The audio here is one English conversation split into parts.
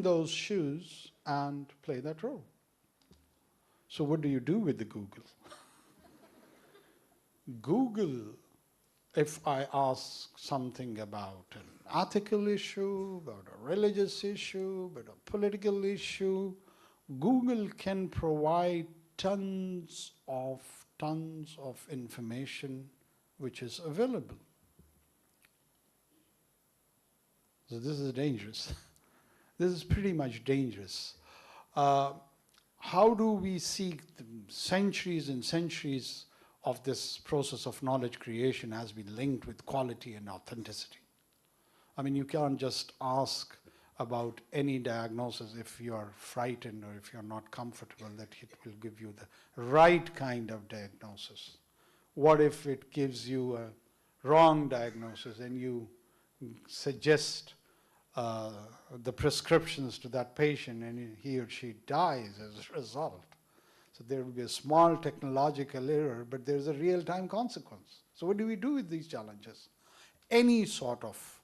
in those shoes and play that role. So what do you do with the Google? Google, if I ask something about an ethical issue, about a religious issue, about a political issue, Google can provide tons of information which is available. So this is dangerous. This is pretty much dangerous. How do we seek centuries and centuries of this process of knowledge creation has been linked with quality and authenticity? I mean, you can't just ask about any diagnosis if you're frightened or if you're not comfortable that it will give you the right kind of diagnosis. What if it gives you a wrong diagnosis and you suggest the prescriptions to that patient and he or she dies as a result? So there will be a small technological error, but there's a real-time consequence. So what do we do with these challenges? Any sort of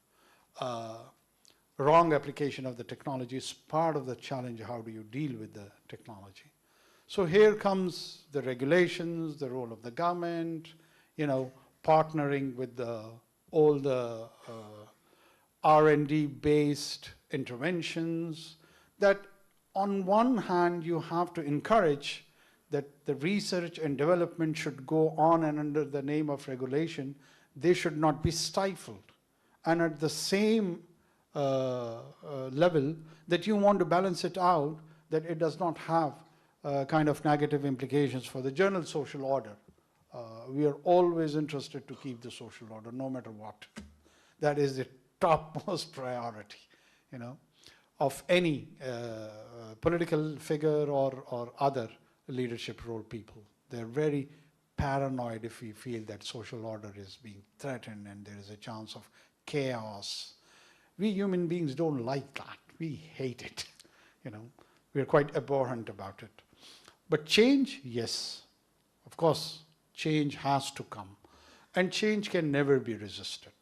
wrong application of the technology is part of the challenge. How do you deal with the technology? So here comes the regulations, the role of the government, partnering with all the R&D based interventions that on one hand you have to encourage that the research and development should go on, and under the name of regulation, they should not be stifled. And at the same level that you want to balance it out, that it does not have kind of negative implications for the general social order. We are always interested to keep the social order, no matter what. That is the topmost priority, of any political figure or other leadership role people. They're very paranoid if we feel that social order is being threatened and there is a chance of chaos. We human beings don't like that. We hate it. We're quite abhorrent about it. But change, yes. Of course, change has to come. And change can never be resisted.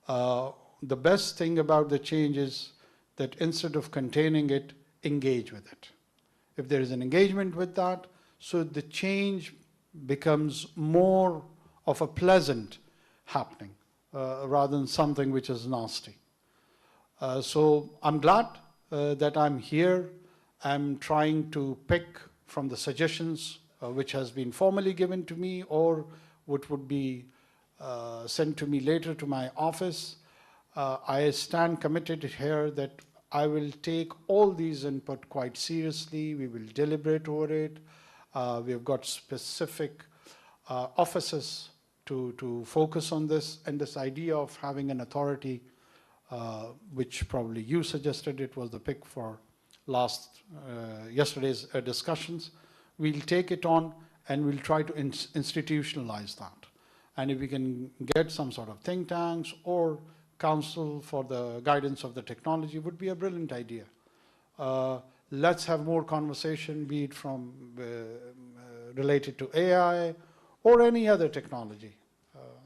The best thing about the change is that instead of containing it, engage with it. If there is an engagement with that, so the change becomes more of a pleasant happening rather than something which is nasty. So I'm glad that I'm here. I'm trying to pick from the suggestions which has been formally given to me or which would be sent to me later to my office. I stand committed here that I will take all these input quite seriously. We will deliberate over it. We have got specific offices to focus on this, and this idea of having an authority, which probably you suggested, it was the pick for yesterday's discussions. We'll take it on and we'll try to institutionalize that. And if we can get some sort of think tanks or council for the guidance of the technology, would be a brilliant idea. Let's have more conversation, be it from related to AI or any other technology.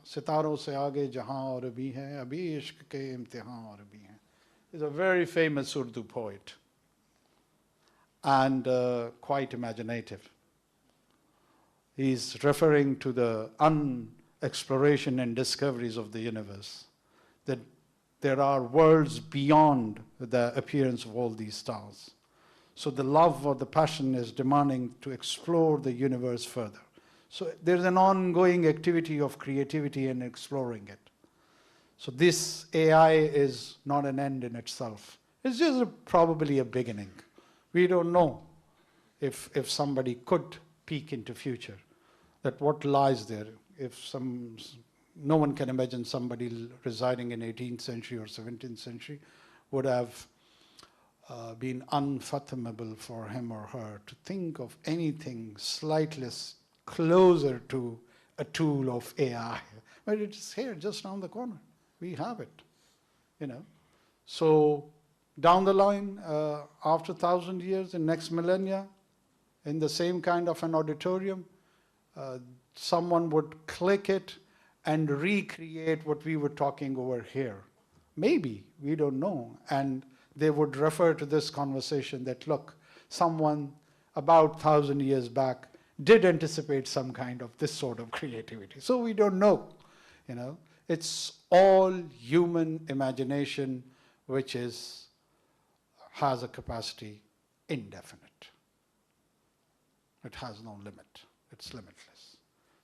Sitaron se aage jahan aur bhi hai, abhi ishq ke imtihan aur bhi hai. He's a very famous Urdu poet and quite imaginative. He's referring to the exploration and discoveries of the universe, that there are worlds beyond the appearance of all these stars. So the love or the passion is demanding to explore the universe further. So there's an ongoing activity of creativity and exploring it. So this AI is not an end in itself. It's just probably a beginning. We don't know if somebody could peek into future, that what lies there. No one can imagine somebody residing in 18th century or 17th century would have been unfathomable for him or her to think of anything slightly closer to a tool of AI. But it's here, just around the corner. We have it, So down the line, after 1,000 years, in next millennia, in the same kind of an auditorium, someone would click it and recreate what we were talking over here. Maybe, we don't know. And they would refer to this conversation that, look, someone about 1,000 years back did anticipate some kind of this sort of creativity. So we don't know, you know. It's all human imagination, which has a capacity indefinite. It has no limit. It's limitless.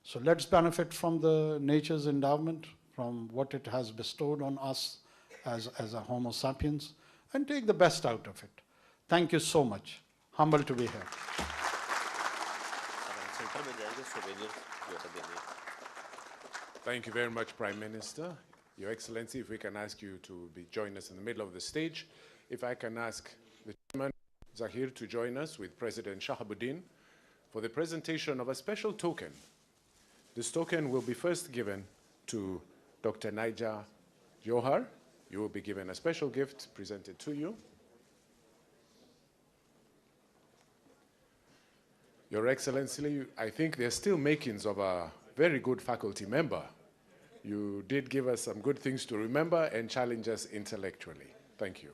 So let's benefit from the nature's endowment, from what it has bestowed on us as a Homo sapiens, and take the best out of it. Thank you so much. Humble to be here. Thank you very much, Prime Minister. Your Excellency, if we can ask you to join us in the middle of the stage. If I can ask the Chairman, Zahir, to join us with President Shahabuddin for the presentation of a special token. This token will be first given to Dr. Naija Johar. You will be given a special gift presented to you. Your Excellency, I think there's still makings of a very good faculty member. You did give us some good things to remember and challenge us intellectually. Thank you.